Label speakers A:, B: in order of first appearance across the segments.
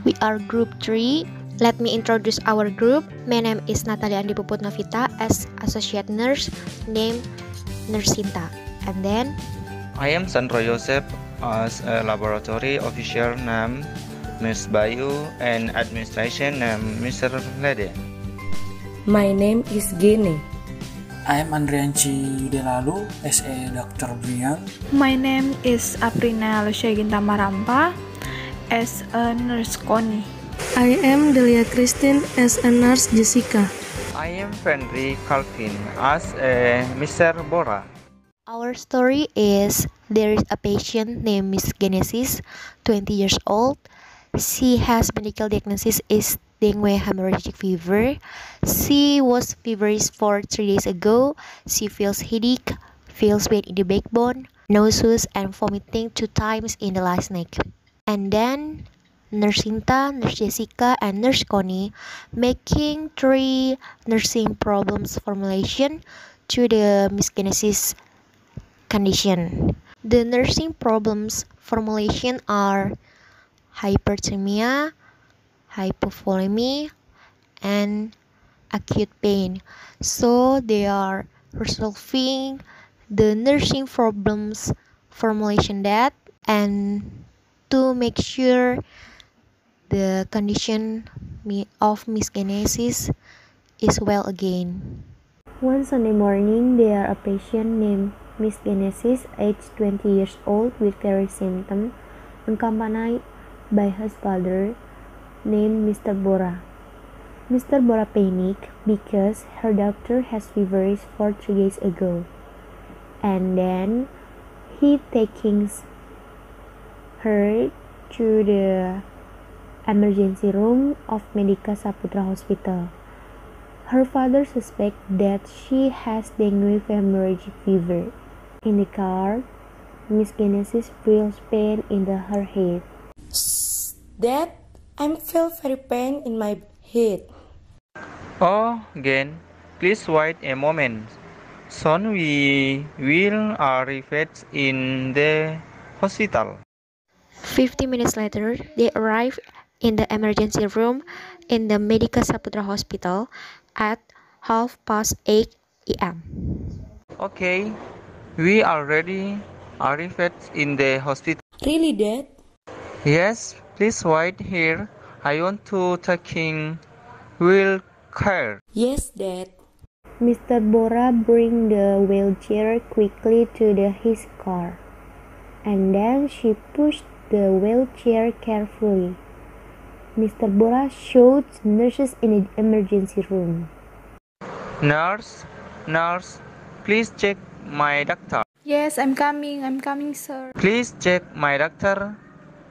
A: We are group 3. Let me introduce our group. My name is Natalia Andi Puput Novita as associate nurse, named Nurse Sinta. And then
B: I am Sandro Yosef as a laboratory officer named Ms. Bayu and administration named Mr. Lede.
C: My name is Gene.
D: I am Andrianci Delalu as a Dr. Brian.
E: My name is Aprina Lucia Ginta-Marampa as a nurse Connie.
F: I am Delia Christine as a nurse Jessica.
B: I am Fenry Calvin as a Mr. Bora.
A: our story is there is a patient named Miss Genesis, 20 years old. She has medical diagnosis is dengue hemorrhagic fever. She was feverish for 3 days ago. She feels headache, feels pain in the backbone, nauseous and vomiting 2 times in the last night. And then Nurse Sinta, Nurse Jessica, and Nurse Connie making 3 nursing problems formulation to the Miss Genesis condition. The nursing problems formulation are hyperthermia, hypovolemia, and acute pain. So they are resolving the nursing problems formulation that and to make sure the condition of Miss Genesis is well again.
G: One Sunday morning, there are a patient named Miss Genesis, aged 20 years old, with various symptoms, accompanied by his father, named Mr. Bora. Mr. Bora panicked because her doctor has feverish for 3 days ago, and then he takes her to the emergency room of Medika Saputra Hospital. Her father suspects that she has dengue hemorrhagic fever. In the car, Miss Genesis feels pain in her head.
C: Dad, I feel very pain in my head.
B: Oh, Gen, please wait a moment. Soon we will arrive in the hospital.
A: 50 minutes later, they arrive in the emergency room in the Medika Saputra Hospital at 8:30 a.m.
B: Okay, we already arrived in the hospital.
C: Really, Dad?
B: Yes, please wait here. I want to taking wheelchair.
C: Yes, Dad.
G: Mr. Bora brings the wheelchair quickly to his car, and then she pushed the wheelchair carefully. Mr. Bora shouts nurses in the emergency room.
B: Nurse, please check my doctor.
E: Yes, I'm coming, sir.
B: Please check my doctor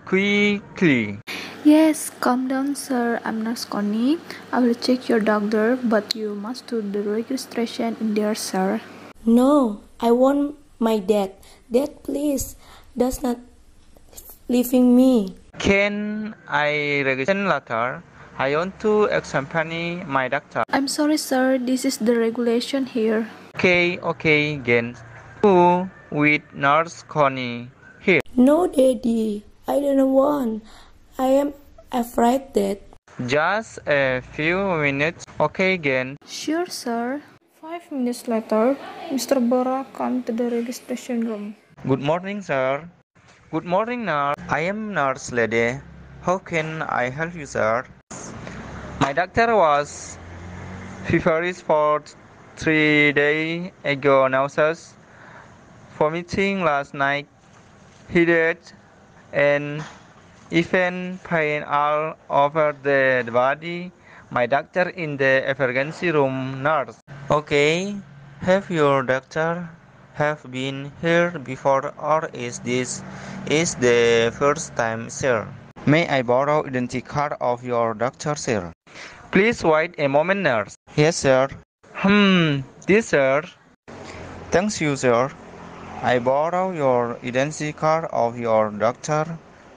B: quickly.
E: Yes, calm down, sir. I'm Nurse Connie. I will check your doctor, but you must do the registration in there, sir.
C: No, I want my dad. Dad, please, does not leaving me.
B: Can I register later? I want to accompany my doctor.
E: I'm sorry, sir. This is the regulation here.
B: Okay, Gen. Who with Nurse Connie here?
C: No, Daddy, I don't want. I am afraid that.
B: Just a few minutes. Okay, Gen.
E: Sure, sir. 5 minutes later, Mr. Bora come to the registration room.
B: Good morning, sir. Good morning, nurse. I am Nurse Lede. How can I help you, sir? My doctor was feverish for 3 days ago, nauseous, vomiting last night, headache, and even pain all over the body. My doctor in the emergency room, nurse. Okay, have your doctor have been here before or is this the first time, sir? May I borrow identity card of your doctor, sir? Please wait a moment, nurse. Yes, sir. This, sir. Thanks you, sir. I borrow your identity card of your doctor.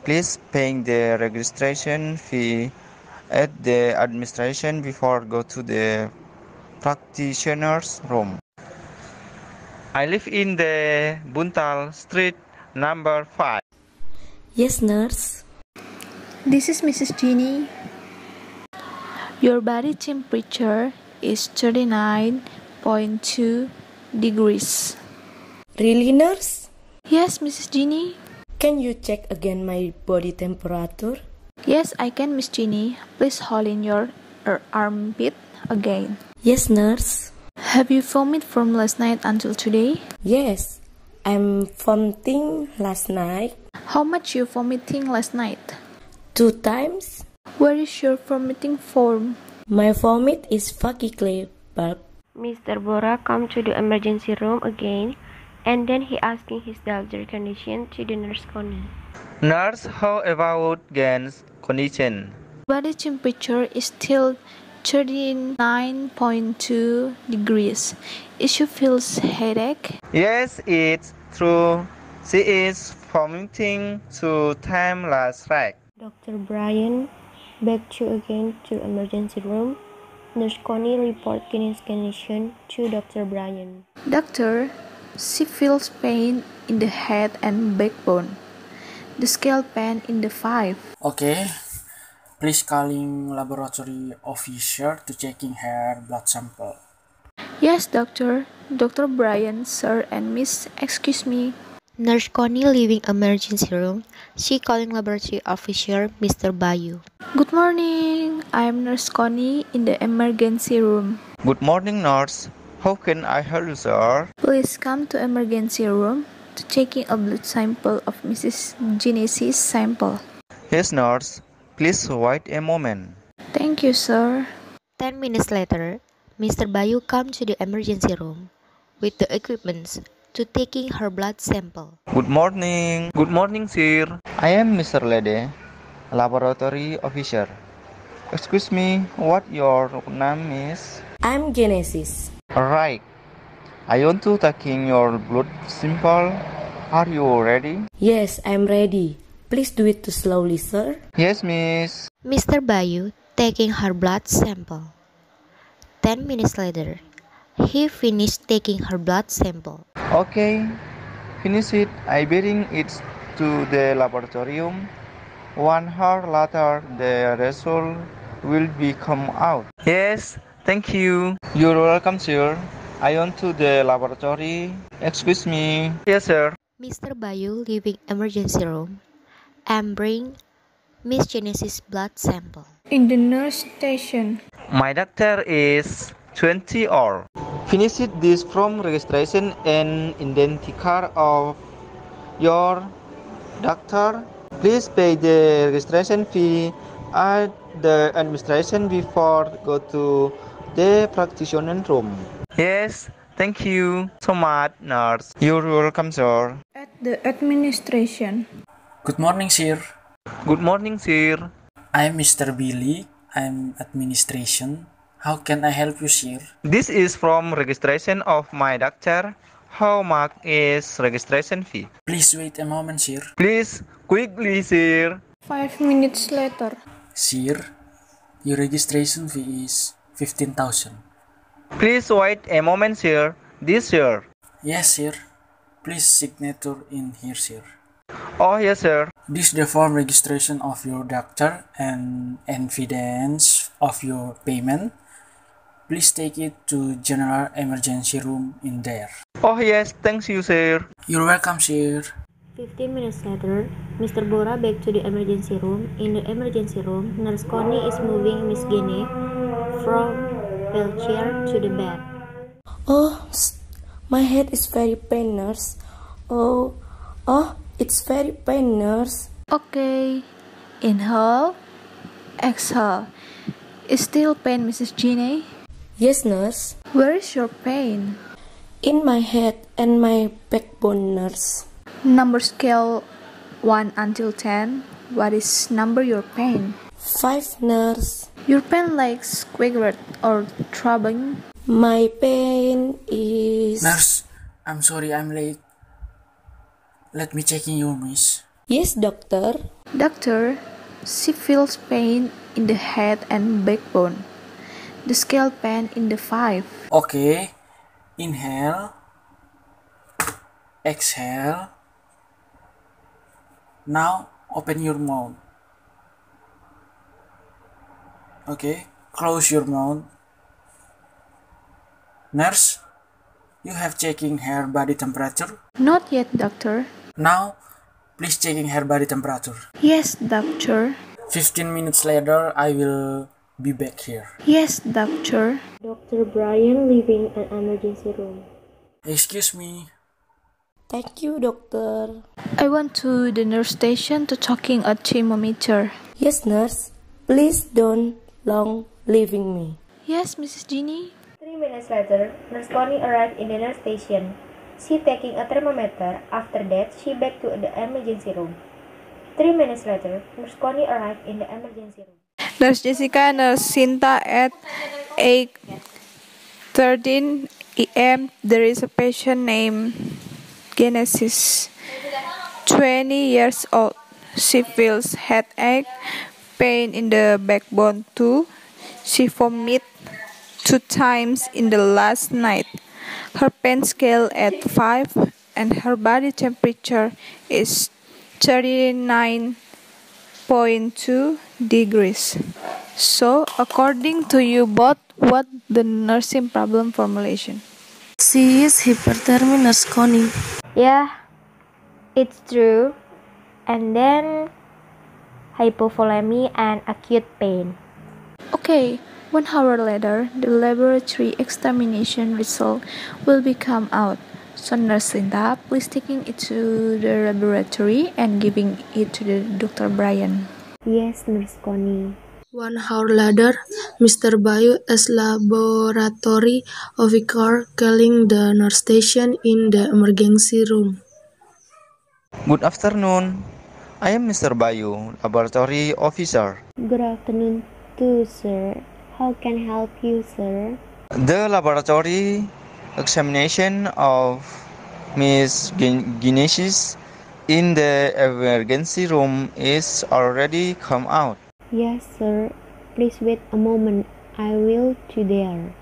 B: Please pay the registration fee at the administration before go to the practitioner's room. I live in the Buntal Street, number 5.
C: Yes, nurse.
E: This is Mrs. Jeannie. Your body temperature is 39.2 degrees.
C: Really, nurse?
E: Yes, Mrs. Jeannie.
C: Can you check again my body temperature?
E: Yes, I can, Miss Jeannie. Please hold in your armpit again.
C: Yes, nurse.
E: Have you vomited from last night until today?
C: Yes, I'm vomiting last night
E: How much you vomiting last night?
C: 2 times.
E: Where is your vomiting form?
C: My vomit is vaguely pulp.
G: Mr. Bora come to the emergency room again, and then he asking his daughter's condition to the nurse Connie.
B: Nurse, how about Gen's condition?
E: Body temperature is still 39.2 degrees. Is she feels headache?
B: Yes, it's true. She is vomiting 2 times last night.
G: Dr. Brian back to again to emergency room. Nurse Connie report Guinness condition to Dr. Brian.
E: Doctor, she feels pain in the head and backbone. The scalp pain in the 5.
D: Okay, please calling laboratory officer to checking her blood sample.
E: Yes, doctor. Dr. Brian, sir, and miss, excuse me.
A: Nurse Connie leaving emergency room. She calling laboratory officer Mr. Bayu.
E: Good morning. I am Nurse Connie in the emergency room.
B: Good morning, nurse. How can I help you, sir?
E: Please come to emergency room to checking a blood sample of Mrs. Genesis sample.
B: Yes, nurse. Please wait a moment.
E: Thank you, sir.
A: 10 minutes later, Mr. Bayu come to the emergency room with the equipments to taking her blood sample.
B: Good morning. Good morning, sir. I am Mr. Lede, laboratory officer. Excuse me, what your name is?
C: I'm Genesis.
B: Alright. I want to taking your blood sample. Are you ready?
C: Yes, I'm ready. Please do it slowly, sir.
B: Yes, miss.
A: Mr. Bayu taking her blood sample. 10 minutes later, he finished taking her blood sample.
B: Okay. Finish it. I bring it to the laboratorium. 1 hour later, the result will be come out. Yes, thank you. You're welcome, sir. I want to the laboratory. Excuse me. Yes, sir.
A: Mr. Bayu leaving emergency room and bring Miss Genesis blood sample.
E: In the nurse station.
B: My doctor is 20 or. Finish it this from registration and identity card of your doctor. Please pay the registration fee at the administration before go to the practitioner room. Yes, thank you so much, nurse. You're welcome, sir.
E: At the administration.
D: Good morning, sir.
B: Good morning, sir.
D: I'm Mr. Billy. I'm administration. How can I help you, sir?
B: This is from registration of my doctor. How much is registration fee?
D: Please wait a moment, sir.
B: Please, quickly, sir.
E: 5 minutes later.
D: Sir, your registration fee is 15,000.
B: Please wait a moment, sir. This, sir.
D: Yes, sir. Please signature in here, sir.
B: Oh, yes, sir.
D: This is the form registration of your doctor and evidence of your payment. Please take it to general emergency room in there.
B: Oh, yes, thanks you, sir.
D: You're welcome, sir.
G: 15 minutes later, Mr. Bora back to the emergency room. In the emergency room, Nurse Connie is moving Miss Gene from wheelchair to the bed.
C: Oh, my head is very pain, nurse. Oh, it's very pain, nurse.
E: Okay. Inhale. Exhale. Is still pain, Mrs. Jeannie?
C: Yes, nurse.
E: Where is your pain?
C: In my head and my backbone, nurse.
E: Number scale 1 until 10. What is number your pain?
C: 5, nurse.
E: Your pain like squiggled or throbbing?
C: My pain is...
D: Nurse, I'm sorry I'm late. Let me checking your miss.
C: Yes, doctor.
E: Doctor, she feels pain in the head and backbone. The scale pain in the 5.
D: Okay. Inhale. Exhale. Now open your mouth. Okay, close your mouth. Nurse, you have checking her body temperature.
E: Not yet, doctor.
D: Now, please checking her body temperature.
E: Yes, doctor.
D: 15 minutes later, I will be back here.
E: Yes, doctor.
G: Dr. Brian leaving an emergency room.
D: Excuse me.
C: Thank you, doctor.
E: I went to the nurse station to checking a thermometer.
C: Yes, nurse. Please don't long leaving me.
E: Yes, Mrs. Ginny.
A: 3 minutes later, Nurse Connie arrived in the nurse station. She taking a thermometer. After that, she back to the emergency room. 3 minutes later, Nurse Connie arrived in the emergency room.
E: Nurse Jessica, Nurse Sinta at 8:13 a.m. There is a patient named Genesis, 20 years old. She feels headache, pain in the backbone too. She vomit 2 times in the last night. Her pain scale at 5 and her body temperature is 39.2 degrees. So, according to you both, what the nursing problem formulation?
F: She is hyperthermic, Nurse Connie.
A: Yeah, it's true. And then hypovolemia and acute pain.
E: Okay, 1 hour later, the laboratory examination result will be come out. So Nurse Linda, please taking it to the laboratory and giving it to the Dr. Brian.
G: Yes, Nurse Connie.
F: 1 hour later, Mr. Bayu as laboratory officer calling the nurse station in the emergency room.
B: Good afternoon. I am Mr. Bayu, laboratory officer.
G: Good afternoon too, sir. How can I help you, sir?
B: The laboratory examination of Miss Genesis in the emergency room is already come out.
G: Yes, sir. Please wait a moment. I will to there.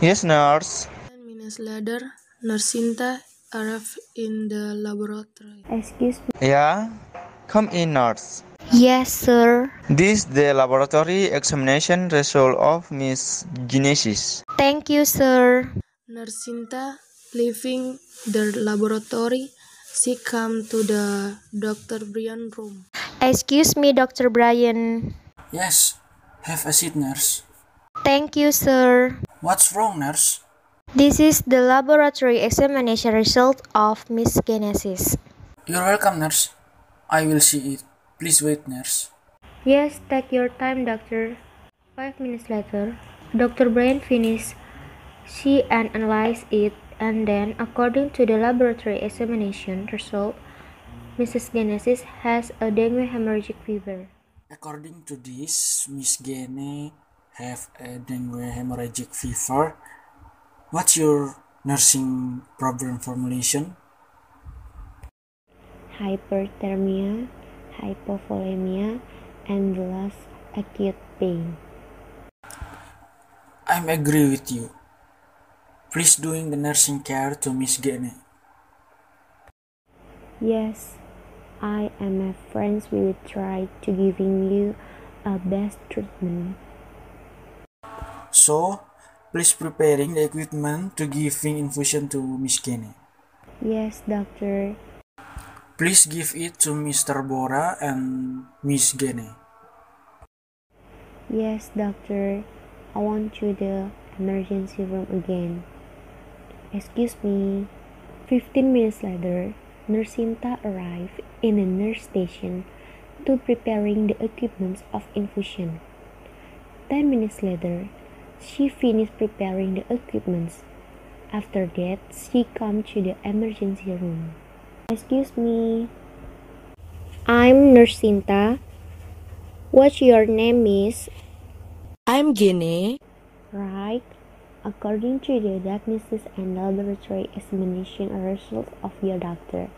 B: Yes, nurse.
F: 10 minutes later, Nurse Sinta arrived in the laboratory.
G: Excuse me.
B: Yeah, come in, nurse.
A: Yes, sir.
B: This is the laboratory examination result of Miss Genesis.
A: Thank you, sir.
F: Nurse Sinta leaving the laboratory. She come to the Dr. Brian room.
A: Excuse me, Dr. Brian.
D: Yes, have a seat, nurse.
A: Thank you, sir.
D: What's wrong, nurse?
A: This is the laboratory examination result of Miss Genesis.
D: You're welcome, nurse. I will see it. Please wait, nurse.
G: Yes, take your time, doctor. 5 minutes later, Dr. Brian finished. She analyzed it, and then, according to the laboratory examination result, Mrs. Genesis has a dengue hemorrhagic fever.
D: According to this, Miss Gene have a dengue hemorrhagic fever. What's your nursing problem formulation?
G: Hyperthermia, hypovolemia, and the last acute pain.
D: I'm agree with you. Please doing the nursing care to Miss Gene.
G: Yes, I and my friends will try to giving you a best treatment.
D: So, please preparing the equipment to giving infusion to Miss Gene.
G: Yes, doctor.
D: Please give it to Mr. Bora and Miss Gene.
G: Yes, doctor. I want to the emergency room again. Excuse me. 15 minutes later, Nurse Sinta arrived in the nurse station to preparing the equipment of infusion. 10 minutes later, she finished preparing the equipment. After that, she come to the emergency room. Excuse me. I'm Nurse Sinta. What's your name, miss?
C: I'm Gene.
G: Right. According to the diagnosis and laboratory examination results of your doctor,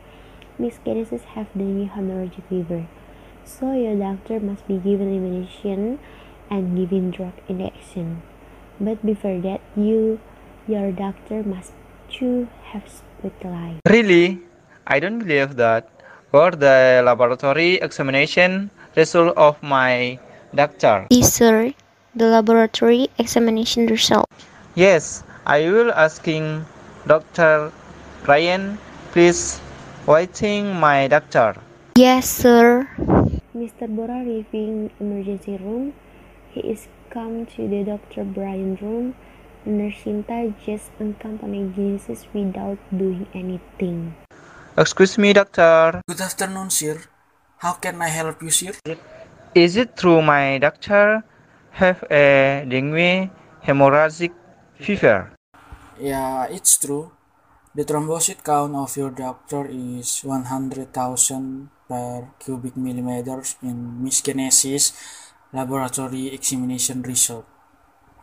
G: Miss Genesis have dengue hemorrhagic fever. So your doctor must be given immunization and given drug injection. But before that, your doctor must to have hospitalized.
B: Really? I don't believe that. For the laboratory examination result of my doctor.
A: Yes, sir. the laboratory examination result?
B: Yes, I will asking Dr. Ryan. Please waiting my doctor.
A: Yes, sir.
G: Mr. Bora leaving emergency room. He is come to the Dr. Brian room. Nurse Sinta just accompanied Genesis without doing anything.
B: Excuse me, doctor.
D: Good afternoon, sir. How can I help you, sir?
B: Is it true my doctor have a dengue hemorrhagic fever?
D: Yeah, it's true. The thrombocyte count of your doctor is 100,000 per cubic millimeters in Miss Genesis laboratory examination result.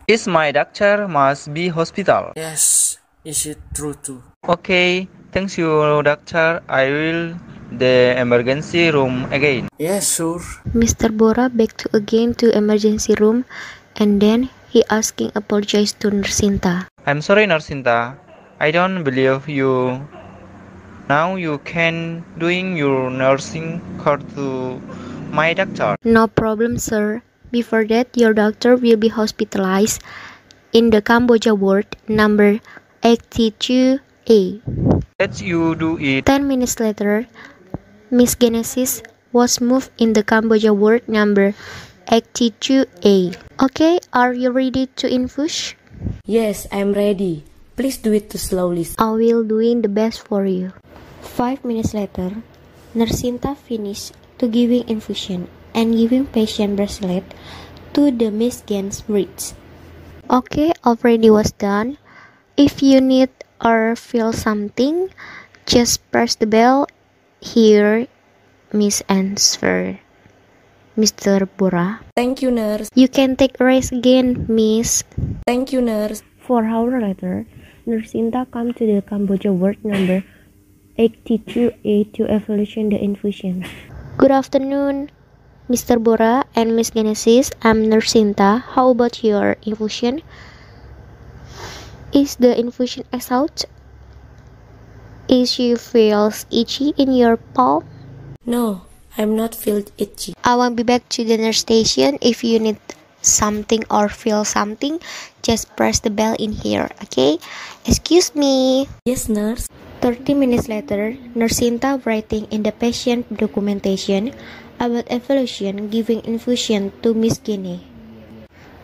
B: Is my doctor must be hospital?
D: Yes, is it true too?
B: Okay, thank you, doctor. I will the emergency room again.
D: Yes, sure.
A: Mr. Bora back to again to emergency room, and then he asking apologize to Nurse Sinta.
B: I'm sorry, Narsinta. I don't believe you. Now you can doing your nursing card to my doctor.
A: No problem, sir. Before that, your doctor will be hospitalized in the Cambodia ward number 82A.
B: Let you do it.
A: 10 minutes later, Miss Genesis was moved in the Cambodia ward number 82A. Okay, are you ready to infuse?
C: Yes, I'm ready. Please do it slowly.
A: I will doing the best for you. 5 minutes later, Nurse Sinta finished to giving infusion and giving patient bracelet to the Miss Gen's wrist. Okay, already was done. If you need or feel something, just press the bell here, Miss answer. Mr. Bora.
C: Thank you, nurse.
A: You can take a rest again, Miss.
C: Thank you, nurse.
G: 4 hours later, Nurse Sinta come to the Cambodia ward number 82A to evaluate the infusion.
A: Good afternoon, Mr. Bora and Miss Genesis. I'm Nurse Sinta. How about your infusion? Is the infusion out? Is you feels itchy in your palm?
C: No, I'm not feel itchy.
A: I will be back to the nurse station. If you need something or feel something, just press the bell in here, okay? Excuse me.
C: Yes, nurse.
A: 30 minutes later, Nurse Sinta writing in the patient documentation about evaluation giving infusion to Miss Gene.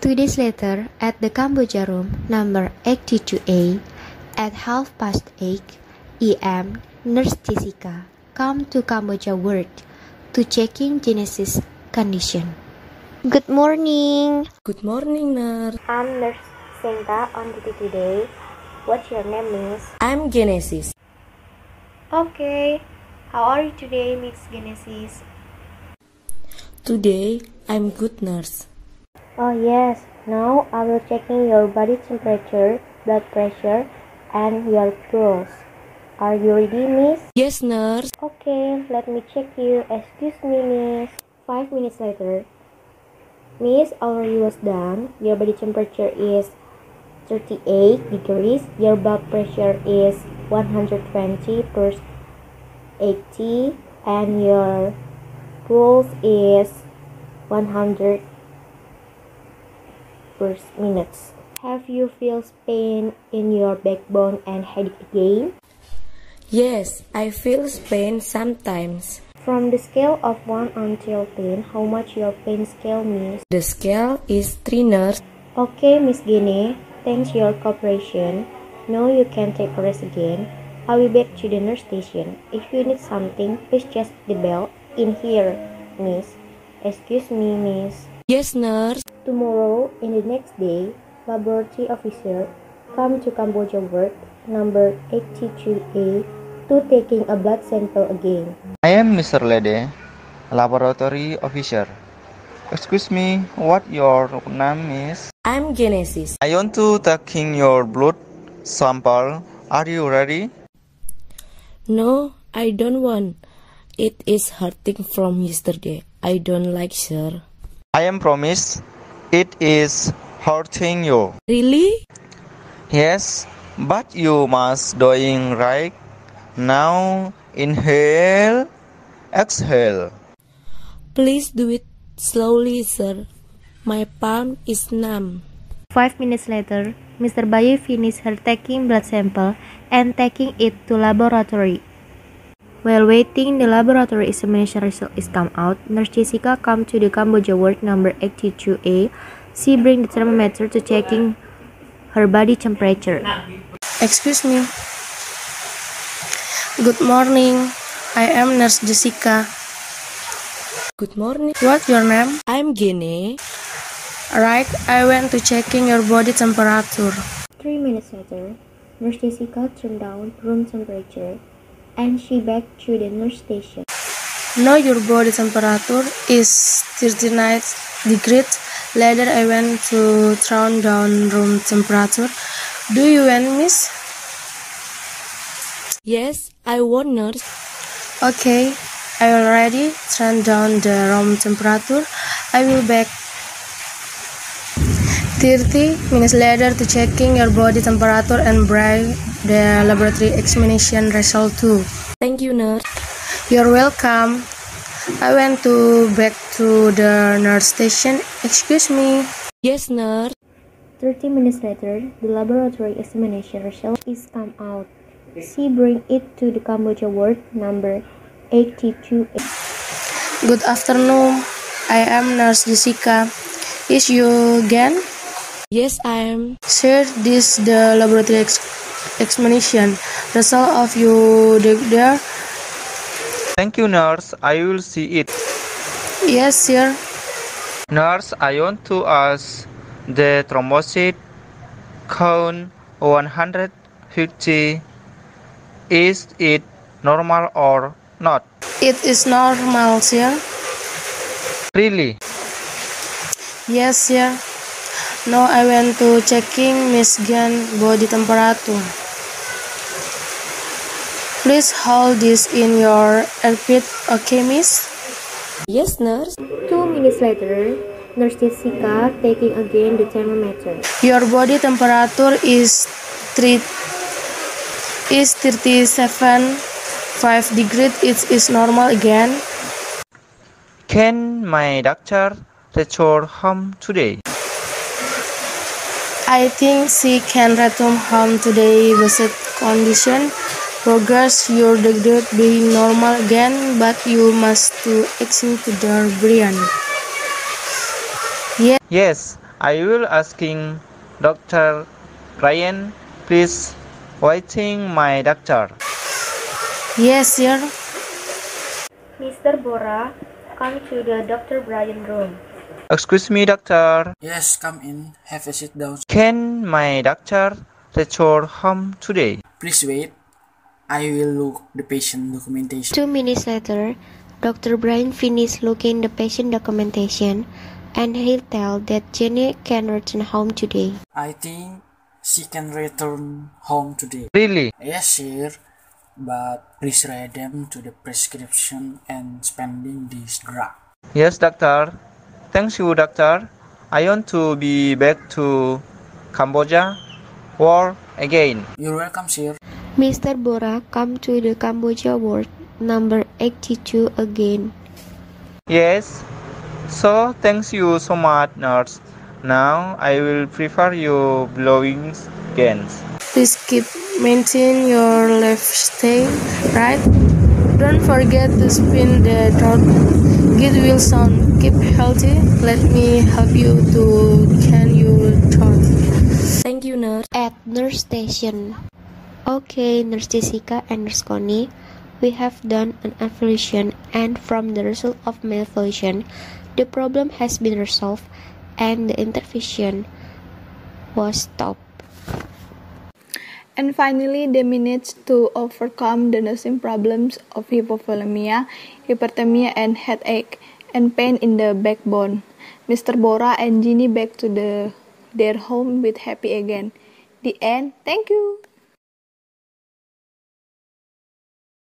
A: 2 days later, at the Cambodia room number 82A, at 8:30 AM, Nurse Jessica come to Cambodia ward to checking Genesis condition. Good morning.
C: Good morning, nurse.
G: I'm Nurse Sinta on duty today. What's your name, Miss?
C: I'm Genesis.
G: Okay. How are you today, Miss Genesis?
C: Today, I'm good, nurse.
G: Oh yes. Now I will checking your body temperature, blood pressure, and your pulse. Are you ready, Miss?
C: Yes, nurse.
G: Okay, let me check you. Excuse me, Miss. 5 minutes later. Miss, already was done. Your body temperature is 38 degrees. Your blood pressure is 120 per 80, and your pulse is 100 per minute. Have you feel pain in your backbone and headache again?
C: Yes, I feel pain sometimes.
G: From the scale of 1 until 10, how much your pain scale, Miss?
C: The scale is 3, nurse.
G: Okay, Miss Gene, thanks your cooperation. Now you can take a rest again. I'll be back to the nurse station. If you need something, please just the bell in here, Miss. Excuse me, Miss.
C: Yes, nurse.
G: Tomorrow, in the next day, laboratory officer come to Cambodia ward number 82A to taking a blood sample again.
B: I am Mr. Lede, laboratory officer. Excuse me, what your name is?
C: I'm Genesis.
B: I want to taking your blood sample. Are you ready?
C: No, I don't want. It is hurting from yesterday. I don't like, sir.
B: I am promise. It is hurting you.
C: Really?
B: Yes, but you must doing right. Now inhale, exhale.
C: Please do it slowly, sir. My palm is numb.
G: 5 minutes later, Mr. Bayu finished her taking blood sample and taking it to laboratory. While waiting, the laboratory examination result is come out. Nurse Jessica come to the Cambodia ward number 82A. She bring the thermometer to checking her body temperature.
F: Excuse me. Good morning. I am Nurse Jessica.
C: Good morning.
F: What's your name?
C: I'm Gene.
F: Right, I went to checking your body temperature.
G: 3 minutes later, Nurse Jessica turned down room temperature and she back to the nurse station.
F: Now your body temperature is 39 degrees. Later I went to turn down room temperature. Do you want, miss?
C: Yes, I want, nurse.
F: Okay, I already turned down the room temperature. I will back 30 minutes later to checking your body temperature and bring the laboratory examination result too.
C: Thank you, nurse.
F: You're welcome. I went to back to the nurse station. Excuse me.
C: Yes, nurse.
G: 30 minutes later, the laboratory examination result is come out. She bring it to the Cambodia ward number 82A.
F: Good afternoon. I am Nurse Jessica. Is you again?
C: Yes, I am.
F: Sir, this the laboratory examination result of you there.
B: Thank you, nurse. I will see it.
F: Yes, sir.
B: Nurse, I want to ask the thrombocyte count 150. Is it normal or not?
F: It is normal, sir.
B: Really?
F: Yes, sir. Now I went to checking Miss Gan body temperature. Please hold this in your armpit, okay, miss?
C: Yes, nurse.
G: 2 minutes later, Nurse Jessica taking again the thermometer.
F: Your body temperature is 37.5 degrees. It is normal again.
B: Can my doctor return home today?
F: I think she can return home today with condition. Progress your degree be normal again, but you must to exit to the brain.
B: Yes, I will asking Dr. Ryan. Please waiting my doctor.
F: Yes, sir.
G: Mr. Bora, come to the Dr. Brian room.
B: Excuse me, doctor.
D: Yes, come in. Have a sit down.
B: Can my doctor return home today?
D: Please wait. I will look the patient documentation.
A: 2 minutes later, Dr. Brian finished looking the patient documentation and he'll tell that Jenny can return home today.
D: I think she can return home today.
B: Really?
D: Yes, sir. But please read them to the prescription and spending this drug.
B: Yes, doctor. Thank you, doctor. I want to be back to Cambodia war again.
D: You're welcome, sir.
A: Mr. Bora come to the Cambodia ward number 82 again.
B: Yes. So, thank you so much, nurse. Now, I will prefer you blowing gains.
F: Please keep maintain your lifestyle, right? Don't forget to spin the throat. Get well sound. Keep healthy. Let me help you to can your throat.
C: Thank you, nurse.
A: At nurse station. Okay, Nurse Jessica and Nurse Connie, we have done an evaluation, and from the result of my evaluation, the problem has been resolved and the intervention was stopped.
E: And finally, they managed to overcome the nursing problems of hypovolemia, hyperthermia, and headache, and pain in the backbone. Mr. Bora and Ginny back to their home with happy again. The end. Thank you.